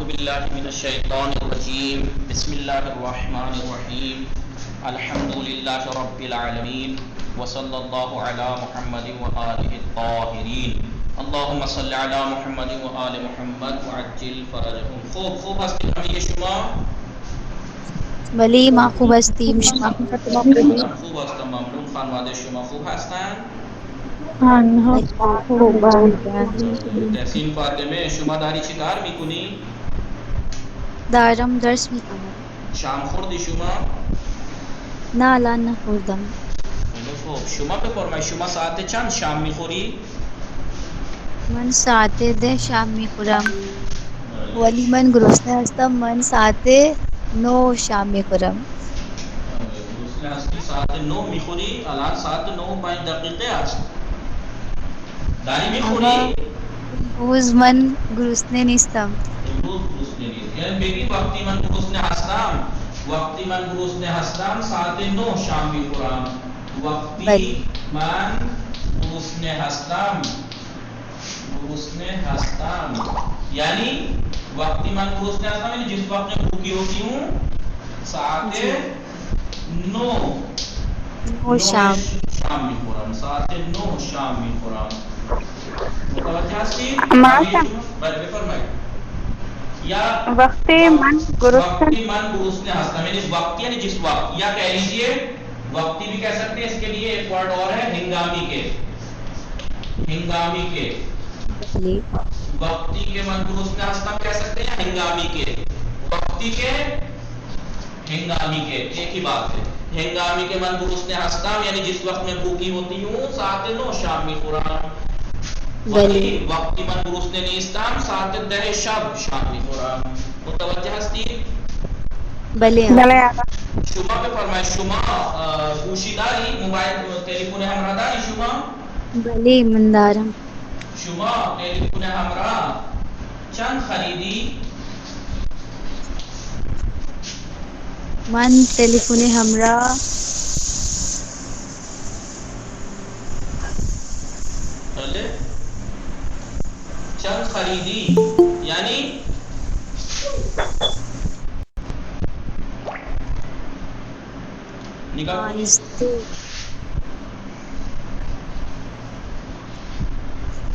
باللہ من الشیطان الرجیم بسم اللہ الرحمن الرحیم الحمد للہ رب العالمین وصلی اللہ علی محمد وآلہ الطاہرین اللہم صلی علی محمد وآل محمد وعجل فرجهم. خوب هستیم همه شما؟ ولی ما خوب هستیم. شما خوب هستم ممنون. خانواده شما خوب هستند؟ تحسین فاطمه شما داری چی کار میکنی؟ دارم درس میکنم. شام خوردی شما؟ نه الان نخوردم. خیلی خوب. شما بفرمایید شما ساعت چند شام میخوری؟ من ساعت 10 شام میخورم. ولی من گرسنه هستم. من ساعت 9 شام میخورم. گرسنه هستی ساعت 9 میخوری؟ الان ساعت 9 و 5 دقیقه است. داری میخوری؟ روز من گرسنه نیستم. امروز گرسنه نیست. یعنی بگی وقتی من گرسنه هستم ساعت 9 شام میخورم. وقتی من گرسنه هستم یعنی وقتی من گرسنه هستم یعنی جس وقت میں بھوکی ہوتی ہوں ساعت 9 شام میخورم. ساعت 9 شام میخورم. متوجه هستید؟ بله بفرمایید. یا وقتی من گرسنه هستم یعنی وقتی یعنی جس وقت، یا کہہ لیجیے وقتی بھی کہہ سکتے ہیں. اس کے لیے ایک ورڈ اور ہے ہنگامی کے. وقتی کے من گرسنه هستم کہہ سکتے ہیں، ہنگامی کے وقتی کے ہنگامی کے ایک ہی بات ہے. ہنگامی کے من گرسنه هستم یعنی جس وقت میں بھوکی ہوتی ہوں ساعت 9 شام میخورم. وقتی من گرسنه نیستم ساعت 10 شب شام میخورم. متوجه هستید؟ بله. شما بفرمایید شما گوشی داری؟ موبایل تلفن همراه داری شما؟ بله من دارم. شما تلفن همراه چند خریدی؟ من تلفن همراه چند خریدی یعنی نگاه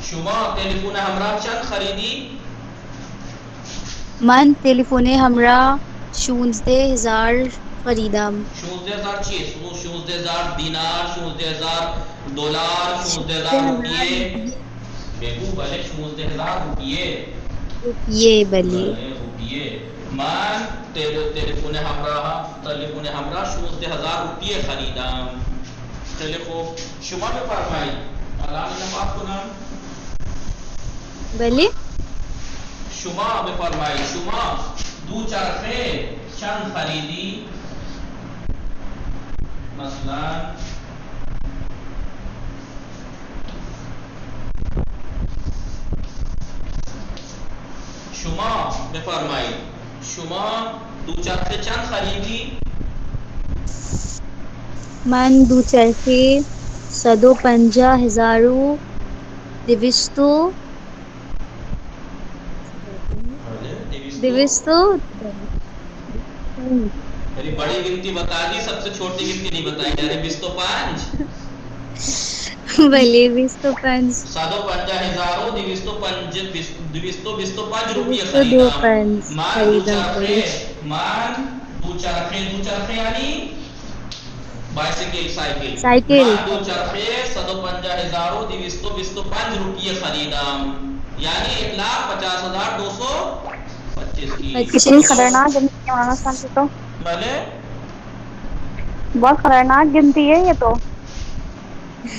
شما تلفن همراه چند خریدی؟ من تلفن همراه 16000 خریدم. 16000 چیه؟ 16000 دینار، 16000 دلار، 16000 روپیه. بگو بله 16000 روپیه. بله روپیه. من تلفن همراه 16000 روپیه خریدم. خیلی خوب. شما بفرمایید الان نماز کنم. بله شما بفرمایید شما دوچرخه چند خریدی؟ مثلا شما بفرمایید شما دوچرخه چند خریدی؟ من دوچرخه 150,200 یعنی بڑی گنتی بتا دی، سب سے چھوٹی گنتی نہیں بتائی. یعنی 25 بله 25 150,225 روپیه خریدم. من دوچرخه یعنی بائسیکل سائیکل. من دوچرخه 150,225 روپیه خریدم یعنی 1,50,225 کی. کتنی خطرناک گنتی ہے مولانا صاحب کی تو. بھلے بہت خطرناک گنتی ہے یہ تو.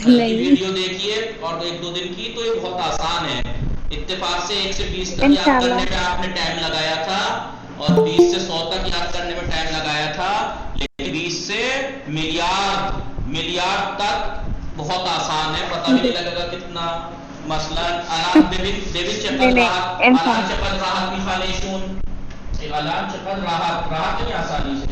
ویڈیو دیکھیے اور 1-2 دن کی تو یہ بہت آسان ہے. اتفاق سے 1 سے 20 تک یاد کرنے میں آپ نے ٹائم لگایا تھا اور 20 سے 100 تک یاد کرنے میں ٹائم لگایا تھا، لیکن 20 سے ملیارڈ تک بہت آسان ہے. پتہ بھی نہیں لگے گا کتنا. مثلا الان ببین چقدر راحت میخوانیشون. الان چقدر راحت نہیں آسانی سے.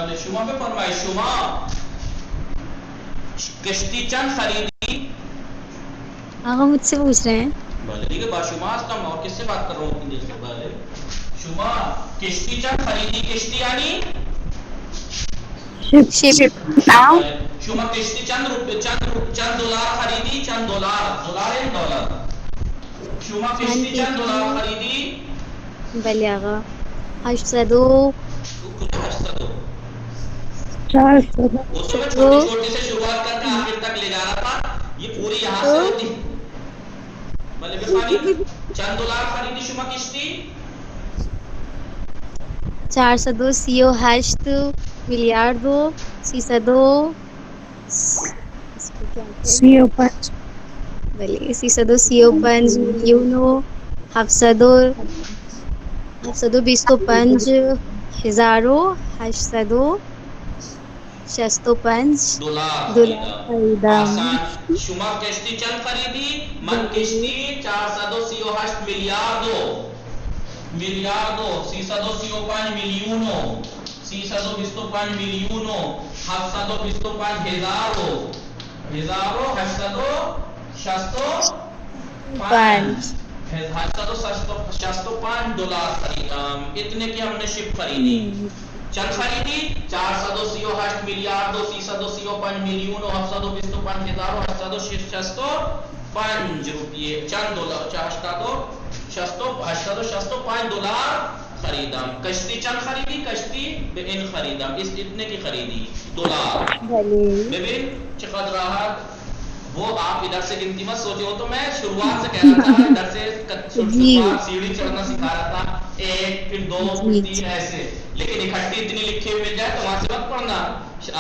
بھلے شما پہ فرمائے شما کشتی چند خریدی. آقا مجھ سے پوچھ رہے ہیں. بھلے ٹھیک ہے شما ہستم اور کس سے بات کر رہا ہوں اتنی دیر سے. بھلے شما کشتی چند خریدی. کشتی یعنی شپ. شما کشتی چند دلار خریدی. چند دلار ہے ڈالر. شما کشتی چند دلار خریدی. بھلے آقا 800 وہ تو میں چھوٹی چھوٹی سے شروعات کر کے آخر تک لے جا رہا تھا. یہ پوری یہاں سے ہوتی. بھلے بخانی چند دلار خریدی شما کشتی. 402 CO8 miliardo 602 CO5 بھلے 602 CO5 miliuno 725 hezaro 865 دلار خریدم. آسان. شما کشتی چند خریدی. من کشتی 438 miliardo 625 miliuno 625 miliuno 725 hezaro 865 دلار خریدم. اتنے کی ہم نے شپ خریدی. چند خریدی 438 miliardo 625 miliuno 725 hezaro 865 روپیے. چند دلار 865 دلار خریدم. کشتی چند خریدی. کشتی به این خریدم. اس اتنے کی خریدی دلار. ببین چقدر راحت. وہ آپ ادھر سے گنتی مت سوچے. ہو تو میں شروعات سے کہہ رہا تھا ادھر سے شروعات سیڑھی چڑھنا سکھا رہا تھا. 1 پھر 2 پھر 3 ایسے. لیکن اکٹھی اتنی لکھی ہوئی مل جائے تو وہاں سے مت پڑھنا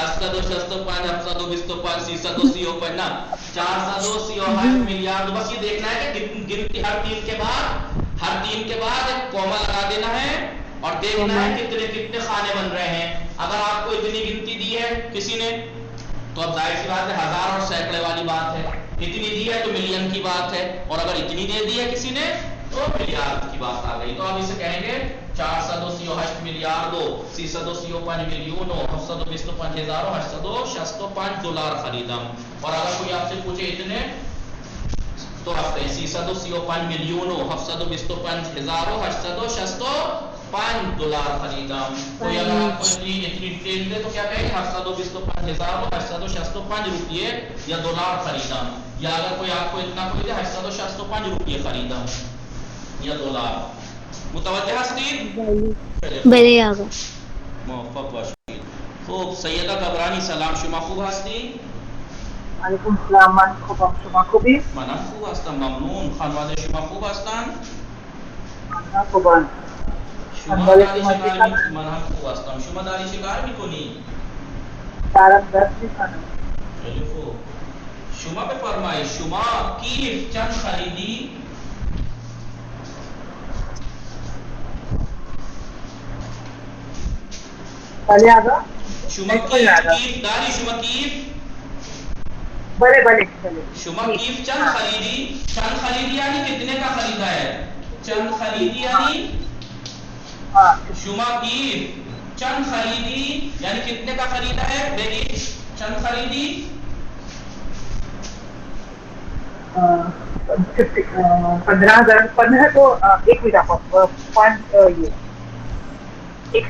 865 725 605 نا 408 miliardo. بس یہ دیکھنا ہے کہ گنتی ہر تین کے بعد ایک کوما لگا دینا ہے اور دیکھنا ہے کتنے خانے بن رہے ہیں. اگر آپ کو اتنی گنتی دی ہے کسی نے تو اب ظاہر سی بات ہے ہزار اور سینکڑے والی بات ہے. اتنی دی ہے تو ملین کی بات ہے. اور اگر اتنی دے دی ہے کسی نے تو ملیارڈ کی بات آ گئی. تو اب اسے کہیں گے 438 miliardo 625 miliuno 725 hezaro 865 دلار خریدم. اور اگر کوئی آپ سے پوچھے اتنے تو آپ کہیں 625 miliuno 725 hezaro 865 دلار خریدم. کوئی اگر آپ کو اتنی ڈیٹیل دے تو کیا کہیں گے 725 hezaro 865 روپیے یا دلار خریدم. یا اگر کوئی آپ کو اتنا کوئی دے 865 روپیے خریدم یا دلار. متوجہ ہستید. بھلے آقا. موفق باشید. خوب سیدہ کبرانی سلام. شما خوب هستی؟ علیکم السلام. من خوبم. شما خوبی؟ منم خوب هستم. ممنون. خانواده شما خوب هستند؟ من خوبم. شما داری شکار می من هم خوب هستم. شما داری شکار میکنی؟ دارم دست میکنم. خیلی خوب. شما بفرمایید شما کیف چند خریدی؟ بله آقا. شما کیف داری. شما کیف بله بله بله. شما کیف چند خریدی. چند خریدی یعنی کتنے کا خریدا ہے. چند خریدی یعنی شما کیف چند خریدی یعنی کتنے کا خریدا ہے. دیکھیے چند خریدی 15,000. 15 کو ایک منٹ آپ 5 یہ ایک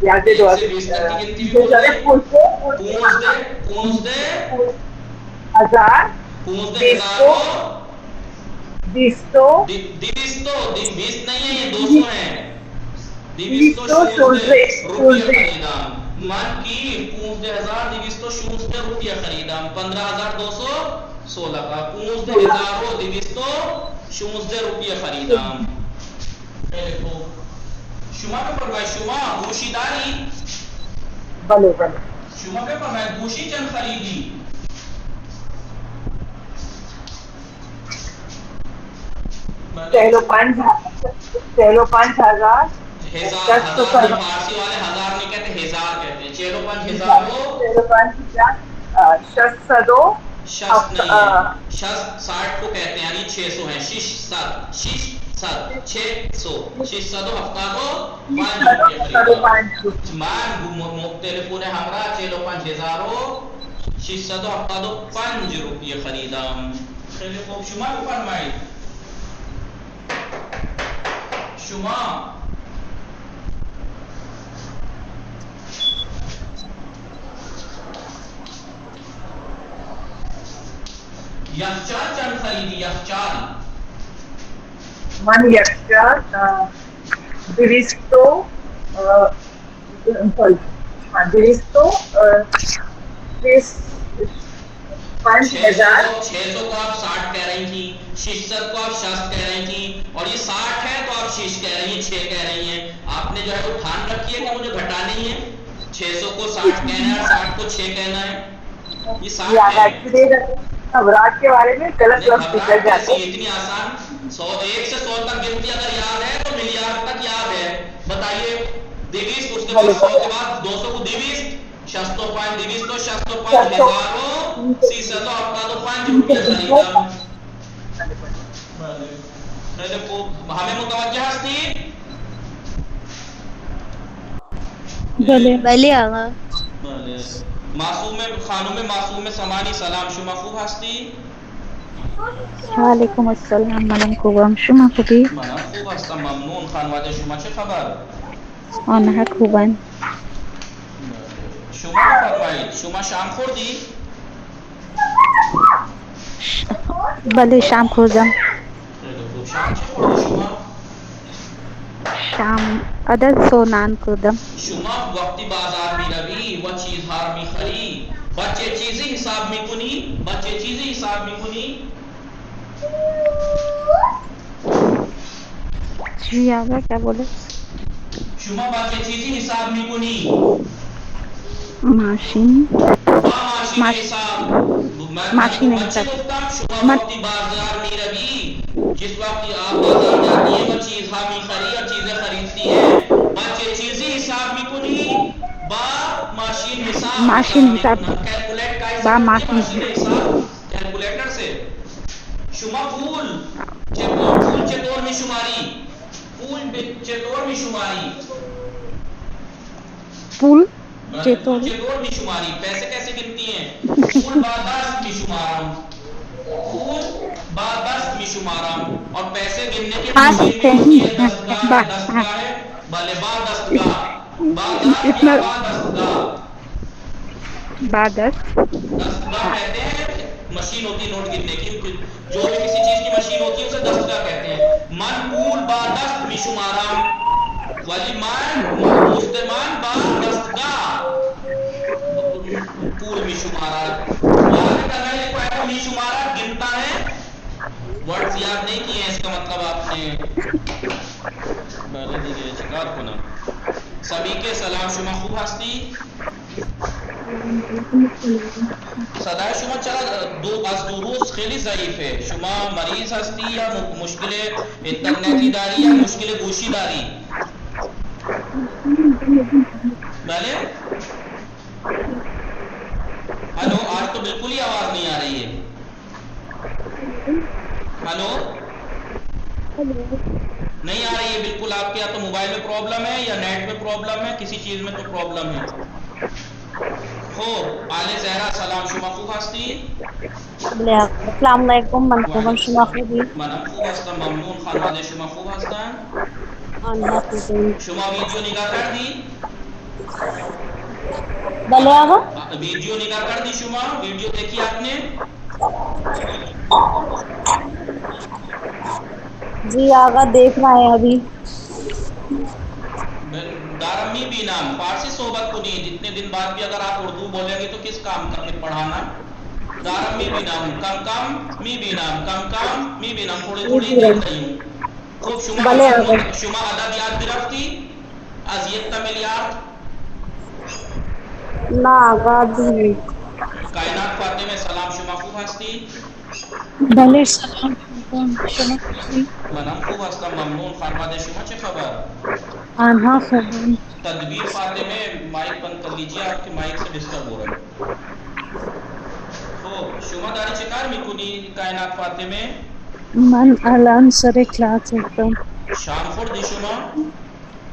یاد دے دو. 1000 20 نہیں ہے یہ 200 ہے. 200 روپیہ خریدم. من کی 15,216 روپیہ خریدم. 15,216 کا 15,216 روپیہ خریدم. شما پہ فرمائے شما گوشی داری. بله بله. شما پہ فرمائے گوشی چند خریدی. چلو 5,000. فارسی والے ہزار نہیں کہتے ہزار کہتے ہیں. 60 کو کہتے ہیں یعنی 600 ہیں. 6 Man مختلفون همراه 45675 روپیه خریدم. خیلی خوب، شما بفرمایید. شما یخچال چند خریدی؟ یخچال من یخچال 600 کو آپ 60 کہہ رہی تھی، 600 کو آپ 60 کہہ رہی تھی، اور یہ 60 ہے تو آپ 6 کہہ رہی ہیں، 6 کہہ رہی ہیں. آپ نے جو ہے وہ ٹھان رکھی ہے کہ مجھے گھٹانا ہی ہے، 600 کو 60 کہنا ہے اور 60 کو 6 کہنا ہے. یہ 60 ہے. گھبراہٹ کے بارے میں غلط لفظ نکل جاتے ہیں. اتنی آسان 1 سے 100 تک گنتی اگر یاد ہے تو ملیارڈ تک یاد ہے. بتائیے 200، اس کے بعد 100 کے بعد 200 کو 200، 605 ہزاروں 675 روپیہ خریدم. ہمیں متوجہ ہستی؟ بله آقا. معصوم خانم معصوم سمانی سلام، شما خوب هستی؟ وعلیکم السلام. منم خوبم. شما خوبی؟ منم خوب هستم، ممنون. خانواده شما چه خبر؟ آنها خوبن. شما بفرمایید، شما شام خوردی؟ بله شام خوردم. خیلی خوب. شام چه خوردی شما؟ شام عدد و نان خوردم. شما وقتی بازار میروی و چیزها رو میخری با چه چیزی حساب میکنی؟ با چه چیزی حساب میکنی؟ جی آقا کیا بوله؟ شما با چه چیزی حساب میکنی؟ ماشین. با ماشین حساب. ماشین من چی گفتم؟ شما وقتی بازار میروی، جس وقتی آپ بازار جاتی ہیں وہ چیزها میخری اور چیزیں خریدتی ہیں، با چه چیزی حساب میکنی؟ با ماشین حساب. ماشین حساب. کیلکولیٹ کا با حساب ماشین حساب کیلکولیٹر سے. شما پول چطور می شماری؟ پول چطور می شماری؟ پول چطور می شماری؟ پیسے کیسے گنتی ہیں؟ پول با دست می شمارم، پول با دست می شمارم. اور پیسے گننے کی مشین بھی ہوتی ہے، دستگاہ ہے. بھلے با دستگاہ، با دست یا با دستگاہ. دستگاہ کہتے ہیں مشین ہوتی ہے نوٹ گننے کی، جو بھی کسی چیز کی مشین ہوتی ہے اسے دستگاہ کہتے ہیں. من پول با دست می شمارم، ولی من مستمان با دستگاہ پول می شمارا. یاد کرنا ہے کوئی ایسا می شمارا گنتا ہے. ورڈز یاد نہیں کیے ہیں، اس کا مطلب آپ نے بله دیگه چیکار کنم. سبھی کے سلام. شما خوب هستی؟ صدای شما چرا از دروس خیلی ضعیفه؟ شما مریض هستی یا مشکل اینترنتی داری یا مشکل گوشی داری؟ بله؟ ہلو، آج تو بالکل ہی آواز نہیں آ رہی ہے. ہلو، نہیں آ رہی ہے بالکل. آپ کے یا تو موبائل میں پرابلم ہے یا نیٹ میں پرابلم ہے، کسی چیز میں تو پرابلم ہے. خوب. آل زہرا سلام. شما خوب هستی؟ السلام علیکم. من خوبم. شما خوبی؟ منم خوب هستم، ممنون. خانواده شما خوب هستن؟ آنها خوبن. شما ویدیو نگاه کردی؟ بله آقا. ویدیو نگاه کردی شما؟ ویدیو دیکھی آپ نے؟ جی آقا دیکھ رہے ہیں ابھی. دارمی بھی نام فارسی صحبت کو نہیں. جتنے دن بعد بھی اگر آپ اردو بولیں گے تو کس کام کا پھر پڑھانا؟ دارمی بھی نام کم کم می بھی نام کم کم می بھی نام تھوڑی تھوڑی دیکھ رہی ہوں. خوب. شما عدد یاد گرفتی؟ از یک تا میلیارد؟ نا آقا ابھی. کائنات فاطمه سلام. شما خوب هستی؟ بله سلام علیکم. شما خوبی؟ منم خوب هستم، ممنون. خانواده شما چه خبر؟ آنها خوبن. تدبیر فاطمه مایک بند کر لیجیے، آپ کے مایک سے ڈسٹرب ہو رہا ہے. خب شما داری چه کار میکنی کائنات فاطمه؟ من الان سر کلاس هستم. شام خوردی شما؟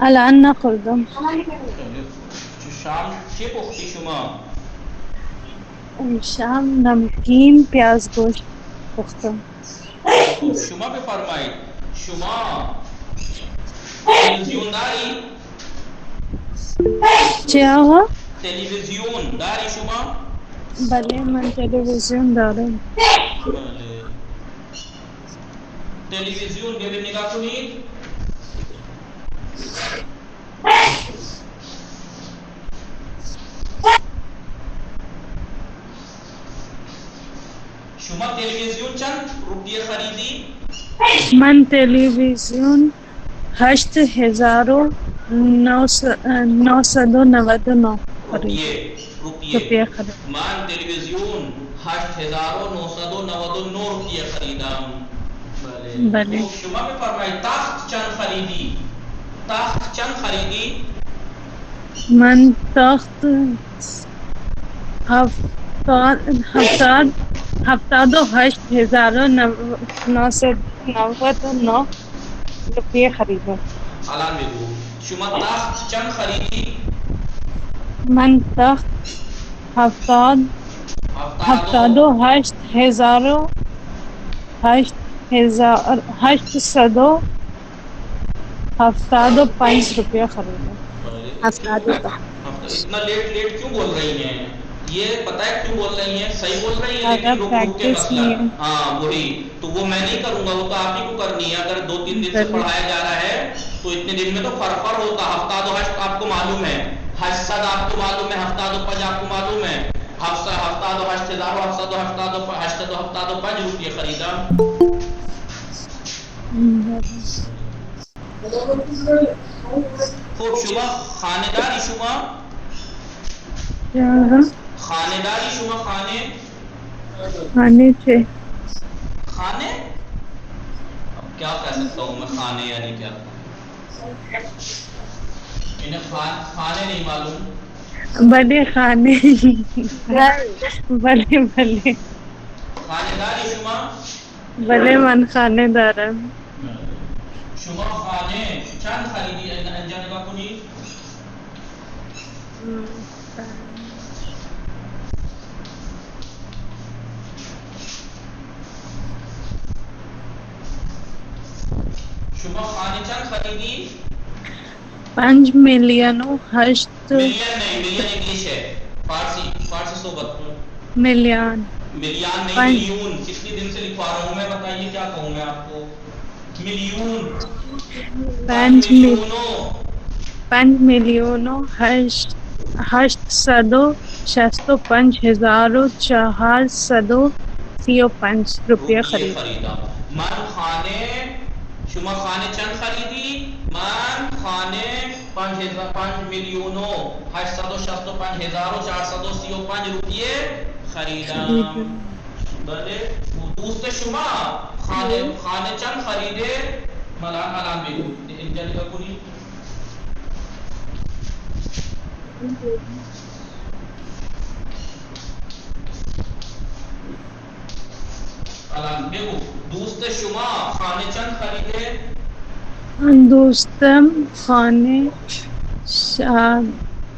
الان نخوردم. شام چی پختی شما؟ شام نمکین پیاز گوشت پختم. شما بفرمایید. شما تلویزیون داری؟ چه آقا؟ تلویزیون داری شما؟ بله من تلویزیون دارم. بله. تلویزیون ببین نگاه کنید. شما تلویزیون چند روپیه خریدی؟ من تلویزیون 8,999 روپیه خرید. من تلویزیون 8,999 روپیه خریدم. بله. خب شما بفرمایید تخت چند خریدی؟ تخت چند خریدی؟ من تخت 78,999 روپیه خریدم. الان بگو شما تخت چند خریدی؟ من تخت 875 روپیه خریدم. 72 اتنا لیٹ کیوں بول رہی ہیں؟ یہ پتہ ہے کیوں بول رہی ہیں؟ صحیح بول رہی ہیں لیکن رک کے مسئلہ. ہاں وہی تو وہ میں نہیں کروں گا، وہ تو آپ ہی کو کرنی ہے. اگر 2-3 دن سے پڑھایا جا رہا ہے تو اتنے دن میں تو فرق ہوتا. ہفتہ دو ہشت آپ کو معلوم ہے، ہشت آپ کو معلوم ہے، ہفتہ دو پنج آپ کو معلوم ہے. ہفتہ دو ہشت ہزار، ہفتہ دو ہفتہ دو پنج روپیے خریدا. خوب شما خانه‌داری شما؟ خانه‌داری شما؟ خانے سے خانے؟ اب کیا کہہ سکتا ہوں میں خانے یعنی کیا؟ انہیں خانے نہیں معلوم. بڑے خانے. بڑے خانه‌داری شما؟ بڑے من خانے دارم. شما خانه چند خریدی؟ انجا نگاه کنید. شما خانه چند خریدی؟ 5 ملین و 8 ملین نہیں، ملین انگلش ہے، فارسی صحبت. ملین نہیں، ملیون. کتنی دن سے لکھوا رہا ہوں میں، بتائیے کیا کہوں میں آپ کو. ملیون. 5 ملین و 865,435 روپیه خریدم. من خانه. شما خانه چند خریدی؟ من خانه 5,865,435 روپیه خریدم. بله. دوست شما خانه چند خریده؟ الان بگو. اینجا نگاه کنید. الان بگو دوست شما خانه چند خریده؟ دوستم خانه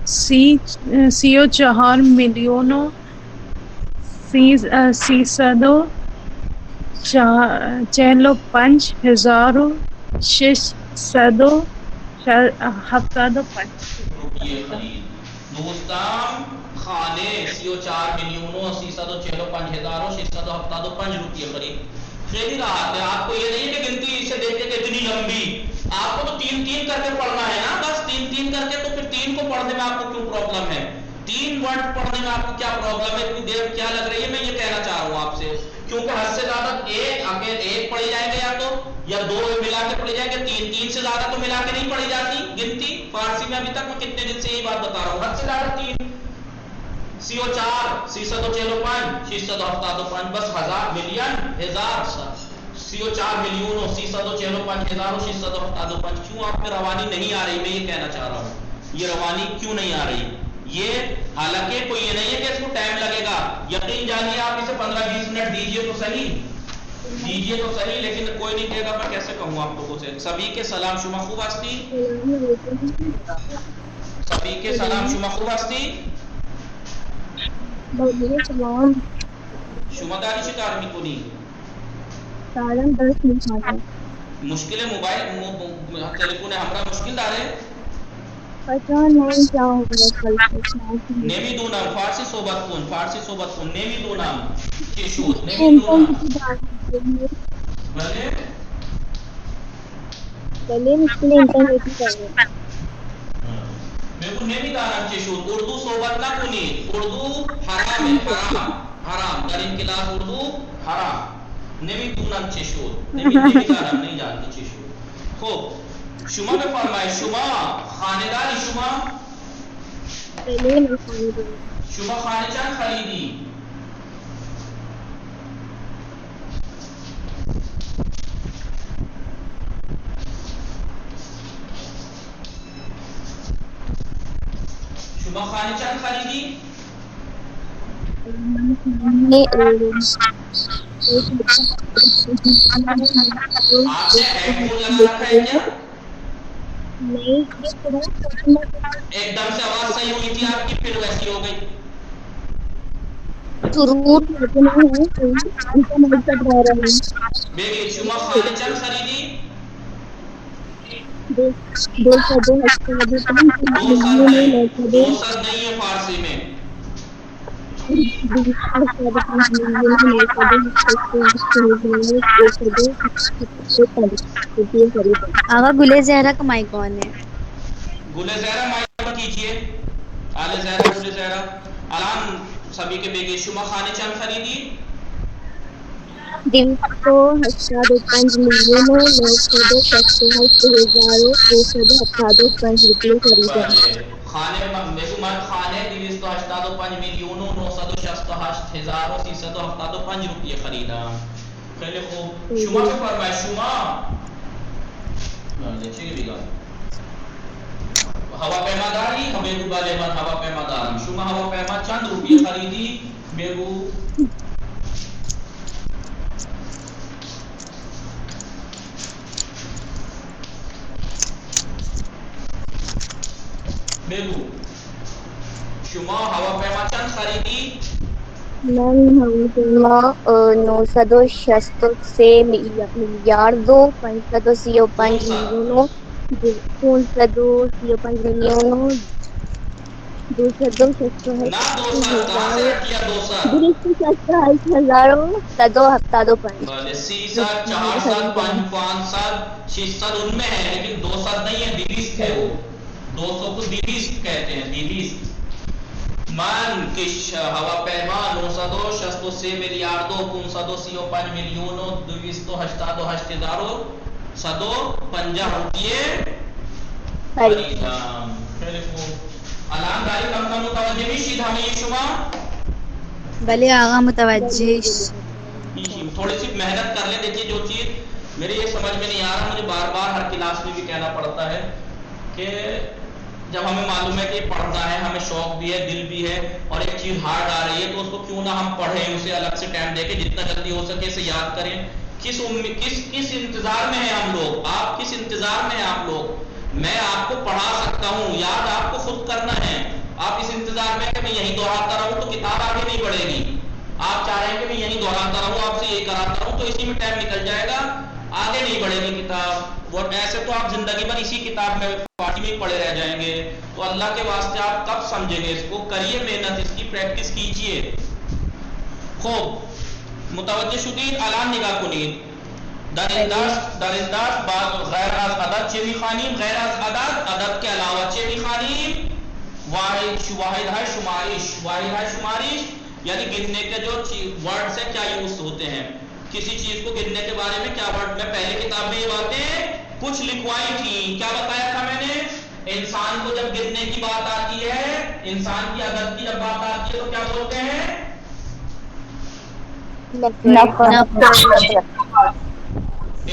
34,345,675 روپیے خرید. دوستم خانه 34,345,675 روپیے خرید. خیلی راحت ہے. آپ کو یہ نہیں کہ گنتی سے دیکھتے کہ اتنی لمبی، آپ کو تو 3 کر کے پڑھنا ہے نا، بس 3 کر کے. تو پھر 3 کو پڑھنے میں آپ کو کیوں پرابلم ہے؟ 3 ورڈ پڑھنے میں آپ کو کیا پرابلم ہے؟ اتنی دیر کیا لگ رہی ہے؟ میں یہ کہنا چاہ رہا ہوں آپ سے، کیونکہ حد سے زیادہ ایک پڑھی جائے گا یا 2 ملا کے پڑھی جائے گا. 3 سے زیادہ تو ملا کے نہیں پڑھی جاتی گنتی. فارسی میں ابھی تک میں کتنے دن سے یہی بات بتا رہا ہوں، حد سے زیادہ 3. CO4 645 675 بس 1000 ملین ہزار. CO4 million 645,675. کیوں آپ میں روانی نہیں آ رہی؟ میں یہ کہنا چاہ رہا ہوں یہ روانی کیوں نہیں آ رہی. یہ حالانکہ کوئی یہ نہیں ہے کہ اس کو ٹائم لگے گا. یقین جانیے آپ اسے 15-20 منٹ دیجئے تو صحیح. دیجیے تو صحیح، لیکن کوئی نہیں دے گا، میں کیسے کہوں آپ لوگوں سے؟ سبھی کے سلام شما خوب ہستی، سبھی کے سلام شما خوب ہستی شما داری شکار می کنی مشکل موبائل تلفون ہمرا مشکل داره نمیدونم فارسی صحبت کن نمیدونم چی شد نمیدونم بله بگو نمیدانم چی شد. اردو صحبت نکنید، اردو حرام حرام در این کلاس اردو حرام. نمیدونم چی شد، نمیدانم نہیں جانتی چی شد. خب شما بفرمایید، شما خانه‌داری شما خانه چند خریدی؟ شما خانه چند خریدی؟ آپ نے ہیڈ فون لگا رکھا ہے کیا؟ ایک دم سے آواز صحیح ہوئی تھی آپ کی، پھر ویسی ہو گئی. بیگی شما خانه چند خریدی؟ دو سد نہیں ہے فارسی میں. آقا گلے زہرا کا مائی کون ہے؟ گلے زہرا مائی کیجئے. آل زہرا گلے زہرا الان سبھی کے بیگی شما خانے چند خریدی؟ 285,968,278 روپئے خریدا. خانے خانے 285,968,368 روپئے خریدا. خیلی خوب. شما کے فرمائے شما ہوا پیما داری بیگو بالے من ہوا پیما داری. شما ہوا پیما چند روپئے خریدی بیگو؟ بگو شما هواپیما چند خریدی؟ من هواپیما 963 miliardo 535 milionu 535 بلے 600 ان میں ہے، لیکن 200 نہیں ہے، 20 ہے. وہ 200 کو 20 کہتے ہیں. 20 من کش هواپیما 963 miliardo 535 milionu 288,150 روپیے خریدم. خیلی خوب. الان داری کم متوجه میشید همه شما؟ بلے آقا متوجہ. تھوڑی سی محنت کر لیں. دیکھیے جو چیز میرے یہ سمجھ میں نہیں آ رہا، مجھے بار بار ہر کلاس میں بھی کہنا پڑتا ہے کہ جب ہمیں معلوم ہے کہ پڑھنا ہے، ہمیں شوق بھی ہے، دل بھی ہے، اور ایک چیز ہارڈ آ رہی ہے تو اس کو کیوں نہ ہم پڑھیں، اسے الگ سے ٹائم دے کے جتنا جلدی ہو سکے اسے یاد کریں. کس انتظار میں ہیں ہم لوگ؟ آپ کس انتظار میں ہیں آپ لوگ؟ میں آپ کو پڑھا سکتا ہوں، یاد آپ کو خود کرنا ہے. آپ اس انتظار میں کہ میں یہی دہراتا رہوں تو کتاب آگے نہیں بڑھے گی. آپ چاہ رہے ہیں کہ میں یہی دہراتا رہوں، آپ سے یہی کراتا رہوں، تو اسی میں ٹائم نکل جائے گا، آگے نہیں بڑھے گی کتاب. وہ ایسے تو آپ زندگی بھر اسی کتاب میں فارسی میں پڑھے رہ جائیں گے. تو اللہ کے واسطے آپ کب سمجھیں گے؟ اس کو کریے محنت، اس کی پریکٹس کیجئے. خوب متوجہ شدید. الان نگاه کنید. در این درس بعد غیر از عدد چه میخوانیم؟ غیر از عدد کے علاوه چه میخوانیم؟ واحد ہے شمارش. واحد ہے شمارش یعنی گننے کے جو ورڈ سے کیا یوز ہوتے ہیں، کسی چیز کو گننے کے بارے میں کیا ورڈ. میں پہلے کتاب میں یہ باتیں کچھ لکھوائی تھی. کیا بتایا تھا میں نے؟ انسان کو جب گننے کی بات آتی ہے، انسان کی عدد کی جب بات آتی ہے تو کیا بولتے ہیں؟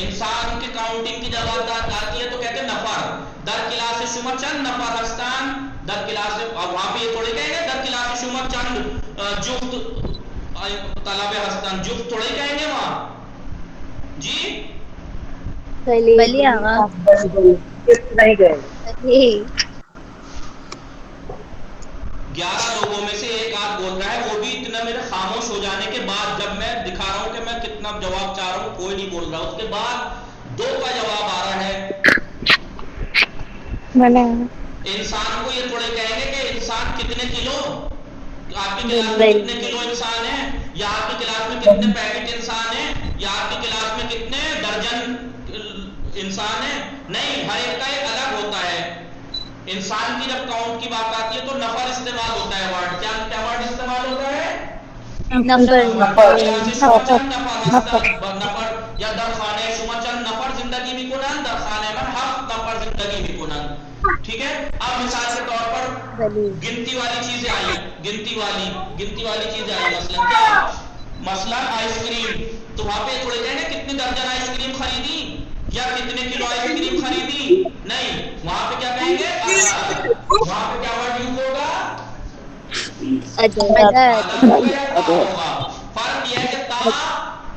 انسان کی کاؤنٹنگ کی جب بات آتی ہے تو کہتے ہیں نفر. در کلاس شما چند نفر هستند؟ در کلاس وہاں پہ یہ تھوڑے کہیں گے در کلاس شما چند جفت طلبه هستند. جفت تھوڑے کہیں گے وہاں. بلے بلی آغا کس نہیں گئے؟ بلے 11 لوگوں میں سے ایک آدھ بول رہا ہے، وہ بھی اتنا میرے خاموش ہو جانے کے بعد، جب میں دکھا رہا ہوں کہ میں کتنا جواب چاہ رہا ہوں، کوئی نہیں بول رہا، اس کے بعد 2 کا جواب آ رہا ہے۔ بلے انسان کو یہ تھوڑے کہیں گے کہ انسان کتنے کلو، آپ کی کلاس میں کتنے کلو انسان ہیں، یا آپ کی کلاس میں کتنے پیکٹ انسان ہیں، یا آپ کی کلاس میں کتنے درجن انسان ہیں، نہیں، ہر ایک کا ایک الگ ہوتا ہے۔ انسان کی جب کاؤنٹ کی بات آتی ہے تو نفر استعمال ہوتا ہے، ورڈ کیا ورڈ استعمال ہوتا ہے؟ نفر نفر یا درخانے شما چند نفر زندگی می کنن، درخانے میں 7 نفر زندگی می کنن، ٹھیک ہے۔ اب مثال کے طور پر گنتی والی چیزیں آئی، گنتی والی چیزیں آئی، مثلا کیا، مثلا آئس کریم، تو وہاں پہ تھوڑے کہیں گے کتنے درجن آئس کریم خریدی یا کتنے کلو آئس کریم خریدی، نہیں، وہاں پہ کیا کہیں گے، وہاں پہ کیا ورڈ یوز ہوگا، عدد ہوگا۔ فرق یہ ہے کہ تا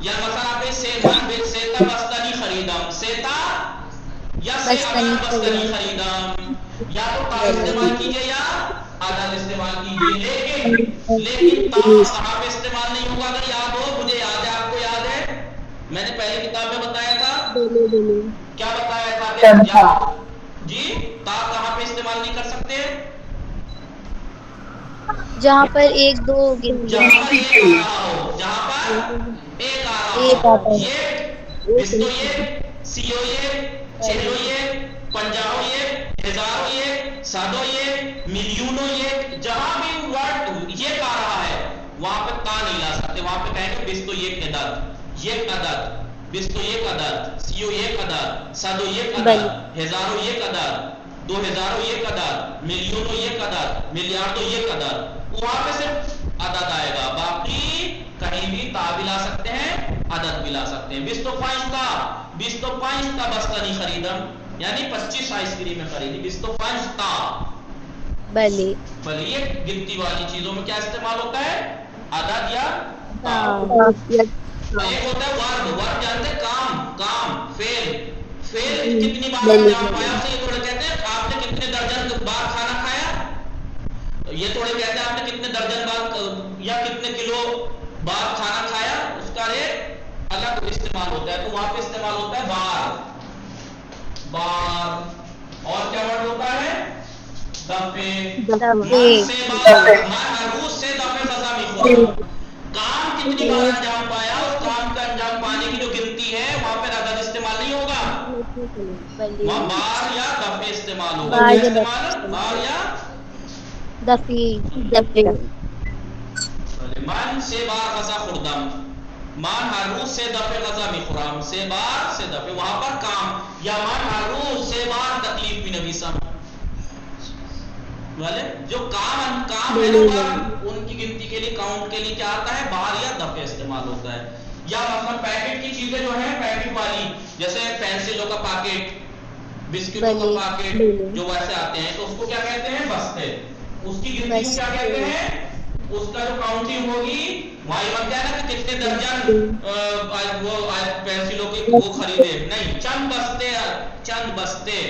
یا مثلا پہ سیتا بستنی خریدم، سیتا یا بستنی خریدم، یا تو تا استعمال کیجئے یا عدد استعمال کیجئے، لیکن تا کہاں پہ استعمال نہیں ہوگا، اگر یاد ہو، مجھے یاد ہے، آپ کو یاد ہے، میں نے پہلی کتاب میں بتایا تھا، کیا بتایا تھا، جی، تا کہاں پہ استعمال نہیں کر سکتے، جہاں پر 1 2 گنتی جہاں پر ایک آ رہا ہو، جہاں پر ایک آ رہا ہو، یہ بستو یہ، سیو یہ، چھلو یہ، پنجاؤ یہ، ہزاروں یہ، سادو یہ، ملیونوں یہ، جہاں بھی ورڈ یہ آ رہا ہے وہاں پہ تا نہیں لا سکتے، وہاں پہ کہیں گے بستو یہ عدد، یہ عدد، بستو یہ عدد، سیو یہ عدد، سادو یہ عدد، ہزاروں یہ عدد، 2000 یہ عدد، ملیونوں یہ عدد، ملیاردوں یہ عدد، وہاں پہ صرف عدد آئے گا، باقی کہیں بھی تا بھی لا سکتے ہیں، عدد بھی لا سکتے ہیں۔ 25 تا بستنی خریدم، یعنی 25 آئس کریم خریدی، 25 تا، بلی یہ گنتی والی چیزوں میں کیا استعمال ہوتا ہے، عدد یا تا۔ ایک ہوتا ہے ورب جانتے ہیں، کام، فعل کتنی بار انجام پایا، اسے یہ تھوڑے کہتے ہیں آپ نے کتنے درجن بار کھانا کھایا، یہ تھوڑے کہتے ہیں آپ نے کتنے درجن بار یا کتنے کلو بار کھانا کھایا، اس کا ایک الگ استعمال ہوتا ہے، تو وہاں پہ استعمال ہوتا ہے بار، اور کیا ورڈ ہوتا ہے، دفعے، سے دفعے غزہ میں خورا، کام کتنی بار انجام پایا، اس کام کا انجام پانے کی جو گنتی ہے وہاں پہ عدد استعمال نہیں ہوگا، وہاں بار یا دفعے استعمال ہوگا، کیا استعمال، بار یا دفعے، من سے بار غزہ خوردم، مان ہر روز سے دفعے غزہ می خورم، سے بار سے دفعے، وہاں پر کام، یا مان ہر روز سے بار تکلیف می نویسم، والے جو کام ہے نا، ان کی گنتی کے لیے، کاؤنٹ کے لیے کیا آتا ہے، بار یا دفعے استعمال ہوتا ہے۔ یا مثلا پیکٹ کی چیزیں جو ہیں، پیکٹ والی، جیسے پینسلوں کا پیکٹ، بسکٹوں کا پیکٹ جو ویسے آتے ہیں، تو اس کو کیا کہتے ہیں، بستے، اس کی گنتی کو کیا کہتے ہیں، اس کا جو کاؤنٹنگ ہوگی وہاں یہ بنتا ہے نا کہ کتنے درجن وہ پینسلوں کے وہ خریدے، نہیں، چند بستے،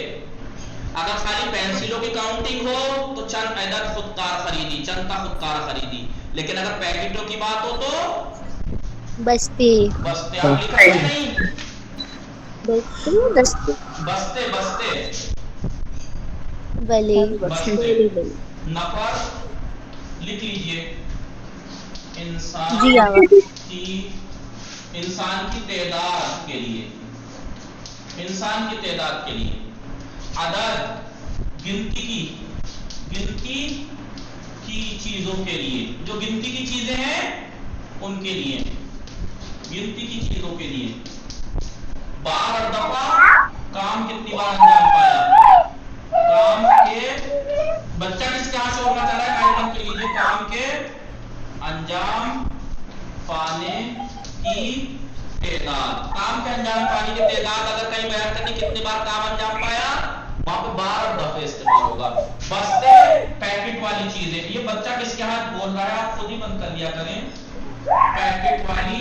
اگر خالی پینسلوں کی کاؤنٹنگ ہو تو چند عدد خودکار خریدی، چند تا خودکار خریدی، لیکن اگر پیکٹوں کی بات ہو تو بستے، آپ لکھا ہے نہیں، بستے، نفر لکھ لیجئے، جی آقا، انسان کی تعداد کے لیے، انسان کی تعداد کے لیے، عدد گنتی کی چیزوں کے لیے، جو گنتی کی چیزیں ہیں ان کے لیے، گنتی کی چیزوں کے لیے، بار اور دفعہ، کام کتنی بار انجام پایا، کام کے، بچہ کس کے ہاتھ سے ہونا چاہ رہا ہے، قائم کے لیجیے، کام کے انجام پانے کی تعداد، کام کے انجام پانے کی تعداد اگر کہیں بیان کرنی کتنی بار کام انجام پایا، وہاں پہ بار اور دفعے استعمال ہوگا۔ بستے پیکٹ والی چیزیں، یہ بچہ کس کے ہاتھ بول رہا ہے، آپ خود ہی بند کر لیا کریں، پیکٹ والی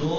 2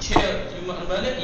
6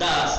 10।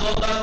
2 10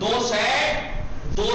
2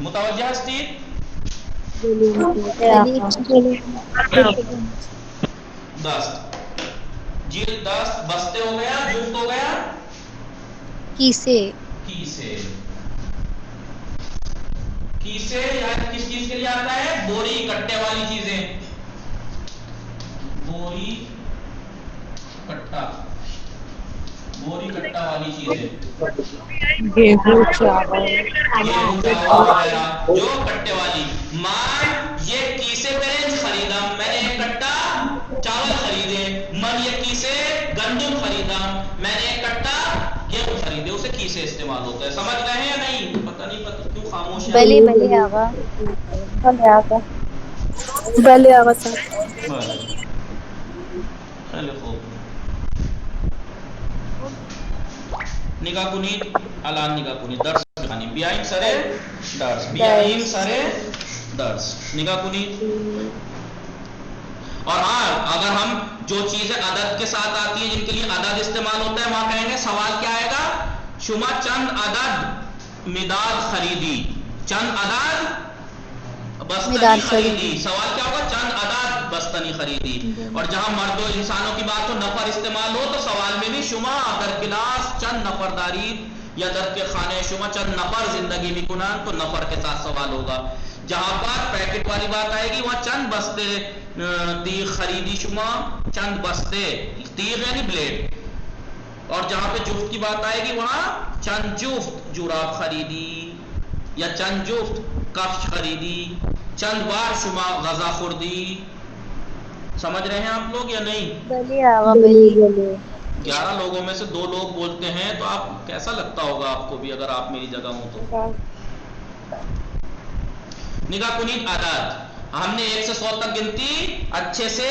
متوجہ ہستی دست جلد دست بستے ہو گیا جفت ہو گیا کیسے کیسے کیسے یعنی کس چیز کے لیے آتا ہے بوری کٹے والی چیزیں بوری کٹا والی چیزیں گیہوں چاول گیہوں چاول وغیرہ جو کٹے والی مان یہ کیسے برنج خریدا میں نے ایک کٹا چاول خریدے من یہ کیسے گندم خریدا میں نے ایک کٹا گیہوں خریدے اسے کیسے استعمال ہوتا ہے سمجھ گئے ہیں یا نہیں پتہ نہیں کیوں خاموش ہے بلے بلے آغا بلے آغا صاحب خیلی خوب نگاہ کنید الان نگاہ کنید درس بخانی بیاین سرے درس بیاین سرے درس نگاہ کنید اور ہاں اگر ہم جو چیزیں عدد کے ساتھ آتی ہیں جن کے لیے عدد استعمال ہوتا ہے وہاں کہیں گے سوال کیا آئے گا شما چند عدد مداد خریدی چند عدد بستنی خریدی سوال کیا ہوگا چند عدد بستنی خریدی اور جہاں مرد و انسانوں کی بات ہو نفر استعمال ہو تو سوال میں بھی شما در کلاس چند نفر دارید یا در کے خانے شما چند نفر زندگی بھی کنان تو نفر کے ساتھ سوال ہوگا جہاں پر پیکٹ والی بات آئے گی وہاں چند بستے تیغ خریدی شما چند بستے تیغ یعنی بلیڈ اور جہاں پہ جفت کی بات آئے گی وہاں چند جفت جوراب خریدی یا چند جفت کفش خریدی چند بار شما غذا خوردی سمجھ رہے ہیں آپ لوگ یا نہیں بلے آغا بلے 11 لوگوں میں سے 2 لوگ بولتے ہیں تو آپ کیسا لگتا ہوگا آپ کو بھی اگر آپ میری جگہ ہوں تو نگاہ کنید عدد ہم نے 1 سے 100 تک گنتی اچھے سے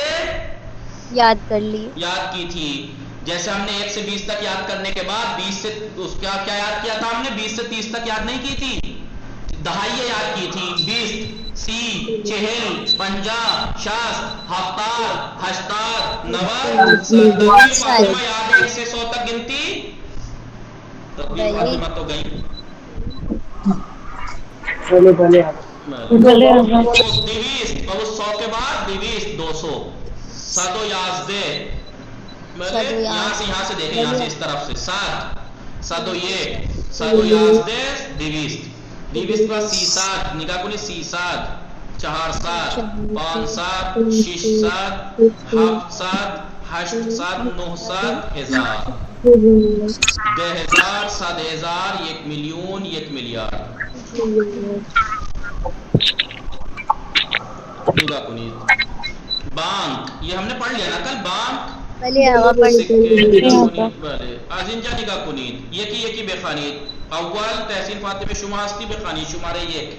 یاد کر لی یاد کی تھی جیسے ہم نے 1 سے 20 تک یاد کرنے کے بعد 20 سے اس کیا یاد کیا تھا ہم نے 20 سے 30 تک یاد نہیں کی تھی دہائیاں یاد کی تھی 20 30 40 50 60 70 80 90 فاطمہ یاد ہے 1 سے 100 تک گنتی تقریباً فاطمہ تو گئی بلے 20 اور 100 کے بعد 20 200 صد و یازدے یہاں سے دیکھیں یہاں سے اس طرف سے 7 صد و یہ صد و یازدے 20 کا 30 نگاہ کنی 30 4 7 5 7 6 7 7 7 8 7 9 7 ہزار 2000 7000 1 ملین 1 ملیارڈ نگاہ کنی بانک یہ ہم نے پڑھ لیا نا کل بانک بلے آغا بلے آزینجا نگاہ کنید یکی بے خانید اول تحسین فاطمہ شما ہستی بے خانید شمارے 1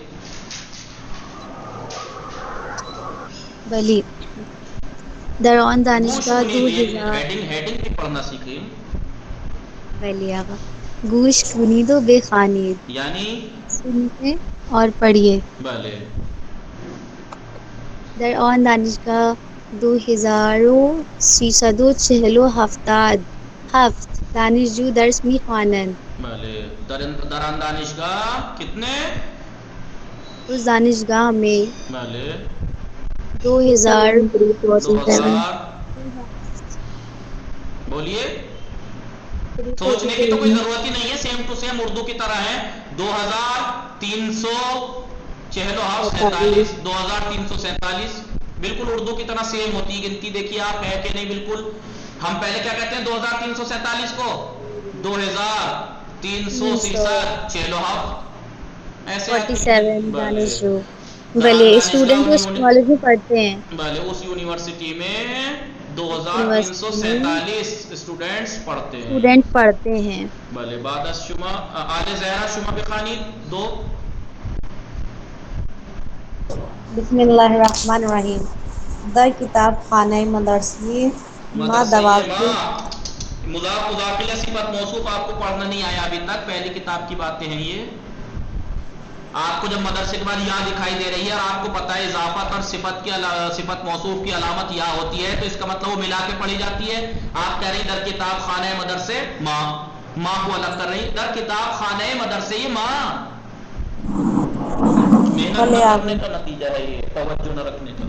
بلی در آن دانشگاه 2000 ہیڈنگ کی پڑھنا سیکھیں بلی آغا گوش کنید و بخوانید یعنی سنیے اور پڑھیے بلے در آن دانشگاه 2347 دانشجو درس میخوانند بلے در آن دانشگاه کتنے اس دانشگاہ میں بلے 2000 بولیے سوچنے کی تو کوئی ضرورت ہی نہیں ہے سیم ٹو سیم اردو کی طرح ہے 2347 بالکل اردو کی طرح سیم ہوتی ہے گنتی دیکھیے آپ ہے کہ نہیں بالکل ہم پہلے کیا کہتے ہیں 2347 کو 2367 ایسے 47 دانشجو بلے اسٹوڈنٹ اس کالج میں پڑھتے ہیں بلے اس یونیورسٹی میں 2347 اسٹوڈنٹس پڑھتے ہیں بلے بعد از شما آل زہرا شما بخانی 2 بسم اللہ الرحمن الرحیم در کتاب خانہ مدرسی ما دوازدہ مضاف الیہ صفت موصوف آپ کو پڑھنا نہیں آیا ابھی تک پہلی کتاب کی باتیں ہیں یہ آپ کو جب مدرسے کے بعد یا دکھائی دے رہی ہے اور آپ کو پتہ ہے اضافت اور صفت موصوف کی علامت یا ہوتی ہے تو اس کا مطلب وہ ملا کے پڑھی جاتی ہے آپ کہہ رہی در کتاب خانہ مدرسے ماں ماں کو الگ کر رہی. در کتاب خانہ مدرسے یہ ماں محنت نہ کرنے کا نتیجہ ہے یہ, توجہ نہ رکھنے کا.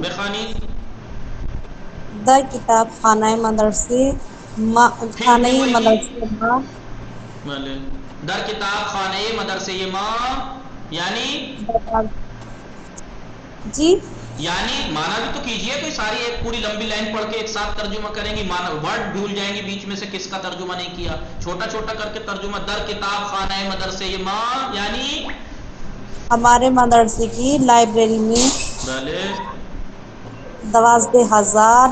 بخانی در کتاب خانہ مدرسے خانہ مدرسے ماں در کتاب خانہ مدرسے ماں یعنی جی یعنی مانا بھی تو کیجئے, کوئی ساری ایک پوری لمبی لائن پڑھ کے ایک ساتھ ترجمہ کریں گی, مانا ورڈ بھول جائیں گی بیچ میں سے کس کا ترجمہ نہیں کیا, چھوٹا چھوٹا کر کے ترجمہ. در کتاب خانہ مدرسے ماں یعنی ہمارے مدرسے کی لائبریری میں 12,000 ہزار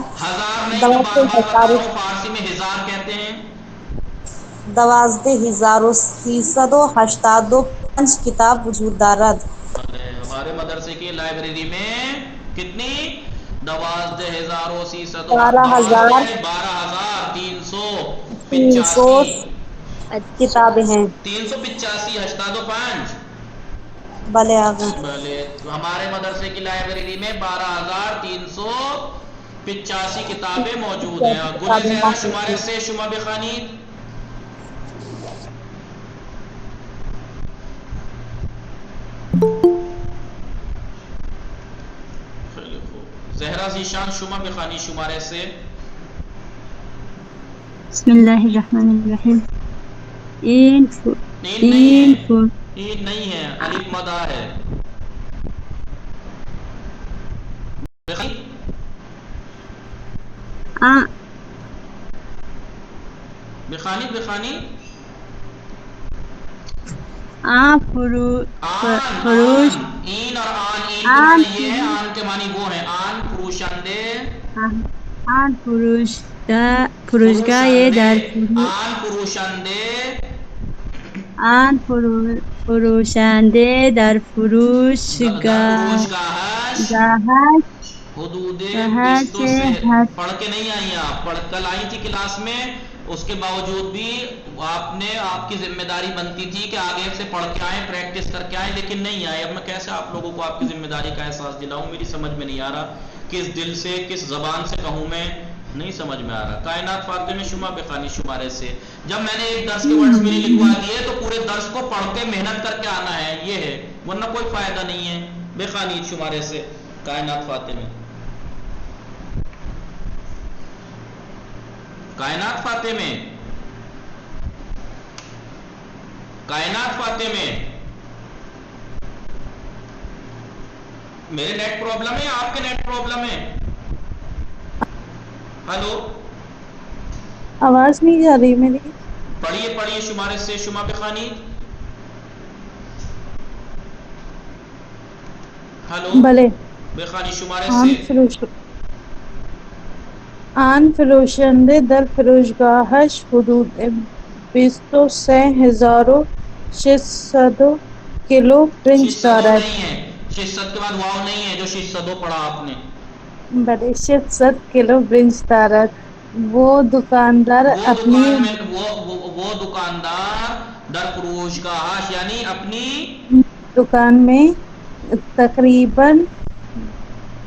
نہیں, جو بار بار بتا رہا ہوں فارسی میں ہزار کہتے ہیں. 12,385 کتاب وجود دارد. ہمارے مدرسے کی لائبریری میں کتنی 12,385 کتابیں ہیں. 385 85 بھلے آگے بھلے. ہمارے مدرسے کی لائبریری میں 12,385 کتابیں موجود ہیں. گل زہرا شمارے سے شما بخانی. زہرا ذیشان شما بخانی شمارے سے. بسم اللہ الرحمن الرحیم. این نہیں ہے, الف مدہ ہے. بخانی بخانی فروش. این اور آن یہ ہے, آن کے معنی وہ ہیں. آن فروشندے, آن فروشگاہ در آن فروشندے, آن فروشنده در فروشگاهش حدود شہر بستوں سے پڑھ کے نہیں آئی آپ, پڑھ کل آئی تھی کلاس میں, اس کے باوجود بھی آپ کی ذمہ داری بنتی تھی کہ آگے سے پڑھ کے آئیں, پریکٹس کر کے آئیں, لیکن نہیں آئے. اب میں کیسے آپ لوگوں کو آپ کی ذمہ داری کا احساس دلاؤں, میری سمجھ میں نہیں آ رہا, کس دل سے کس زبان سے کہوں, میں نہیں سمجھ میں آ رہا. کائنات فاطمہ شما بخانی شمارے سے. جب میں نے ایک درس کے ورڈز میں لکھوا دیے تو پورے درس کو پڑھ کے محنت کر کے آنا ہے, یہ ہے, ورنہ کوئی فائدہ نہیں ہے. بخانی شمارے سے کائنات فاطمہ. کائنات فاطمہ, کائنات فاطمہ. میرے نیٹ پرابلم ہے, آپ کے نیٹ پرابلم ہے؟ ہلو, آواز نہیں جا رہی میری. پڑھیے پڑھیے شمارے سے شما بخانی. ہلو بھلے بخانی شمارے سے. آن فروشنده در فروشگاهش حدود 23,600 کلو برنج دارد. نہیں ہے, 600 کے بعد واو نہیں ہے جو 600 پڑھا آپ نے. بڑے 600 کلو برنج دارد. وہ دکاندار اپنی وہ دکاندار در فروشگاہش یعنی اپنی دکان میں تقریباً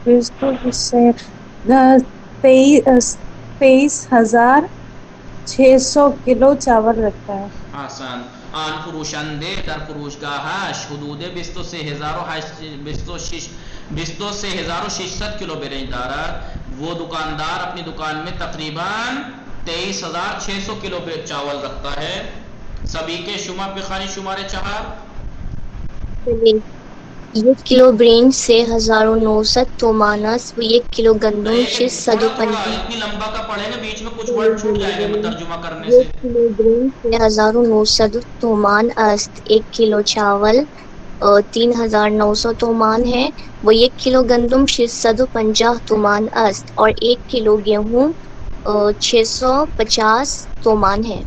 23,600 کلو چاول رکھتا ہے. آسان. آن فروشندے در فروشگاہش حدود 23,600 کلو برنج دارد. وہ دکاندار اپنی دکان میں تقریباً 23,600 کلو چاول رکھتا ہے. سبھی کے شما بخانی شمارے 4. یک کلو برنج 6,900 تومان است و یک کلو گندم 650. اتنی لمبا کا پڑھیں گے بیچ میں کچھ ورڈ چھوٹ جائیں گے ترجمہ کرنے سے. یک کلو برنج 6,900 تومان است. ایک کلو چاول 3,900 تومان ہے. وہ یک کلو گندم 650 تومان است اور ایک کلو گیہوں 650 تومان ہے.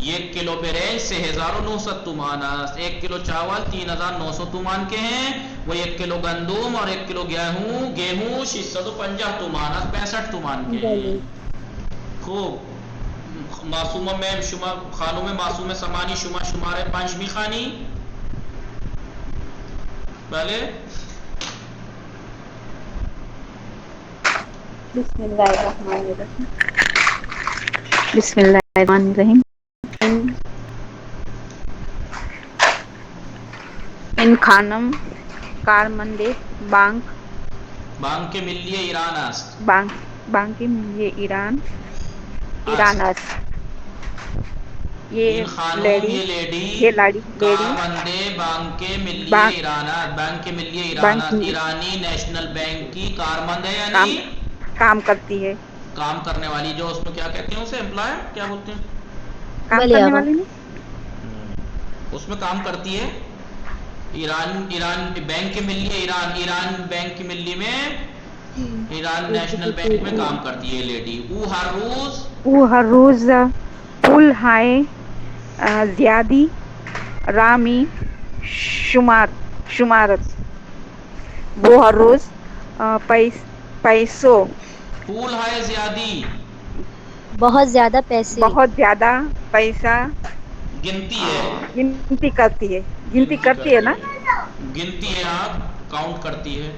ایک کلو برنج 6,900 تومان است. ایک کلو چاول 3,900 تومان کے ہیں. وہ ایک کلو گندم اور ایک کلو گیہوں 650 تومان است, 65 تومان کے ہیں. خوب. معصومہ میں شما خانوں میں معصوم سمانی شما شمارے 5 خانی. پہلے بسم اللہ الرحمن الرحیم. بسم اللہ الرحمن الرحیم. ان خانم کارمندے بانک بانک ملی ایران است. بانک ملی ایران است. این خانم یہ لیڈی کارمندے بانک ملی ایران است. بانک ملی ایران است ایرانی نیشنل بینک کی کارمند ہے، یعنی کام کرتی ہے. کام کرنے والی، جو اس میں کیا کہتے ہیں اسے، امپلائر کیا بولتے ہیں، کام کرنے والی نہیں، اس میں کام کرتی ہے. ایران بینک ملی ایران بینک ملی میں ایران نیشنل بینک میں کام کرتی ہے لیڈی. او ہر روز پول ہائے زیادی رامی شمارت. وہ ہر روز پیسوں پول ہائے زیادی بہت زیادہ پیسہ گنتی ہے، گنتی کرتی ہے نا، گنتی ہے، آپ کاؤنٹ کرتی ہے.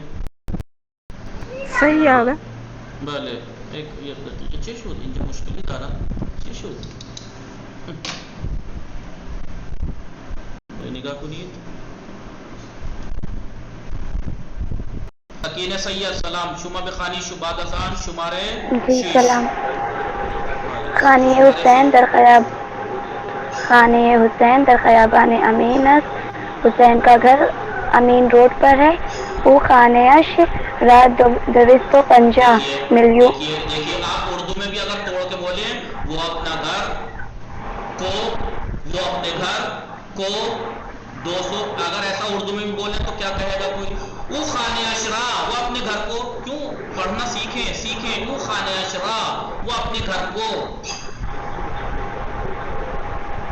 صحیح ہوگا. بله چه شد اینجا مشکلی دارم، چه شد نگاه کنید. سکینه سید سلام، شما بخوانی بعد از آن شماره 6. سلام. خانه حسین در خیابان امین است. حسین کا گھر امین روڈ پر ہے. وہ خانهاش را 250 میلیون. دیکھیے آپ اردو میں بھی اگر توڑ کے بولیں، وہ اپنے گھر کو 200، اگر ایسا اردو میں بھی بولیں تو کیا کہے گا کوئی، وہ خانہ اشرا، وہ اپنے گھر کو، کیوں پڑھنا سیکھیں، وہ خانہ اشرا، وہ اپنے گھر کو.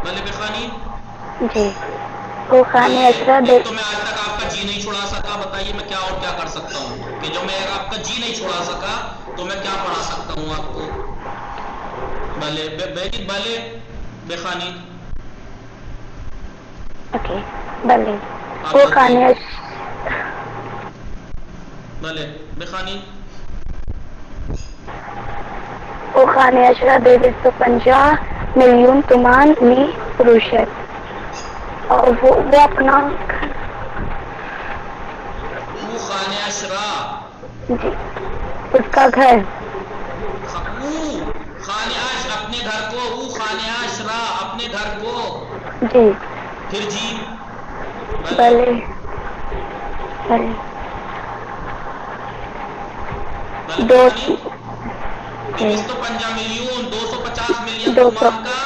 بھلے بخانی جی، وہ خانہ اشرا. تو میں آج تک آپ کا جی نہیں چھڑا سکا، بتائیے میں کیا اور کیا کر سکتا ہوں، کہ جو میں آپ کا جی نہیں چھڑا سکا تو میں کیا پڑھا سکتا ہوں آپ کو. بھلے بخانی. اوکے بھلے. وہ خانہ بھلے بخانی. وہ خانہ اشرا 250 میلیون تومان می فروش ہے. اور وہ اپنا وہ خانہ اشرا، جی اس کا گھر، خانہ اش اپنے گھر کو، وہ خانہ اشرا اپنے گھر کو. جی پھر جی بھلے. 250 میلیون 250 ملین تومان کا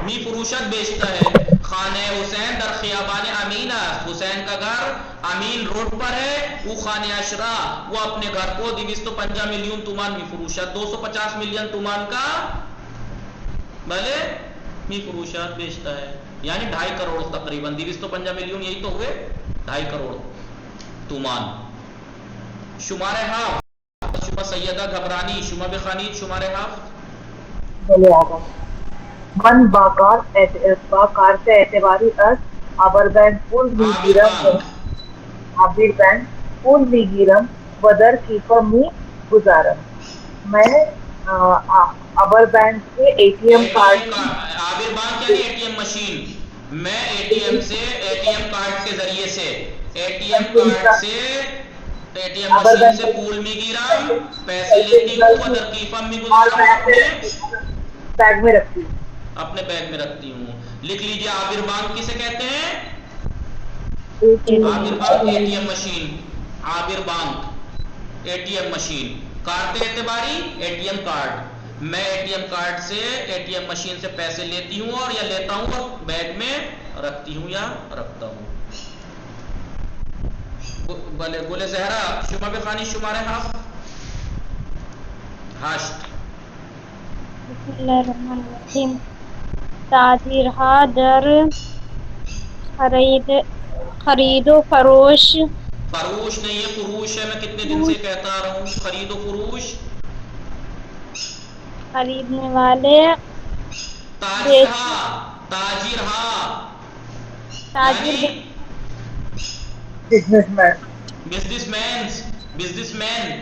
می فروشت بیچتا ہے. خانہ حسین در خیابان امین است. حسین کا گھر امین روڈ پر ہے. وہ خانہ اشرا، وہ اپنے گھر کو 250 میلیون تومان می فروشت، 250 ملین تومان کا بھلے می فروشت بیچتا ہے، یعنی 2.5 کروڑ تقریباً. 250 میلیون یہی تو ہوئے 2.5 کروڑ تومان. شمارے ہاف شما سیدہ گھبرانی، شما بخانی شمارے ہاف. بھلے آقا. من باکار سے اعتباری است. آبر بینک پول می گیرم و در کیفا می گزارم. میں آبر بینک کے ATM کارڈ، آبر بینک یعنی ATM مشین، میں ATM کارڈ کے ذریعے سے ATM مشین سے پول میں گیرم پیسے لیتی ہوں، و در کیفا میں گزارم، بیگ میں رکھتی ہوں، اپنے بیگ میں رکھتی ہوں. لکھ لیجئے آبر بینک کسے کہتے ہیں؟ آبر بینک ATM مشین، آبر بینک ATM مشین. کارڈ اعتباری ATM کارڈ، میں ATM کارڈ سے ATM مشین سے پیسے لیتی ہوں اور یا لیتا ہوں اور بیگ میں رکھتی ہوں یا رکھتا ہوں. بلے گل زہرا شما بخانی شمارے ہاف. ہاشت. بسم اللہ الرحمن الرحیم. تاجرها در خرید و فروش. فروش نہیں ہے فروش ہے، میں کتنے دن سے کہتا آ رہا ہوں خرید و فروش. خریدنے والے، تاجر بزنس مین، بزنس مین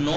9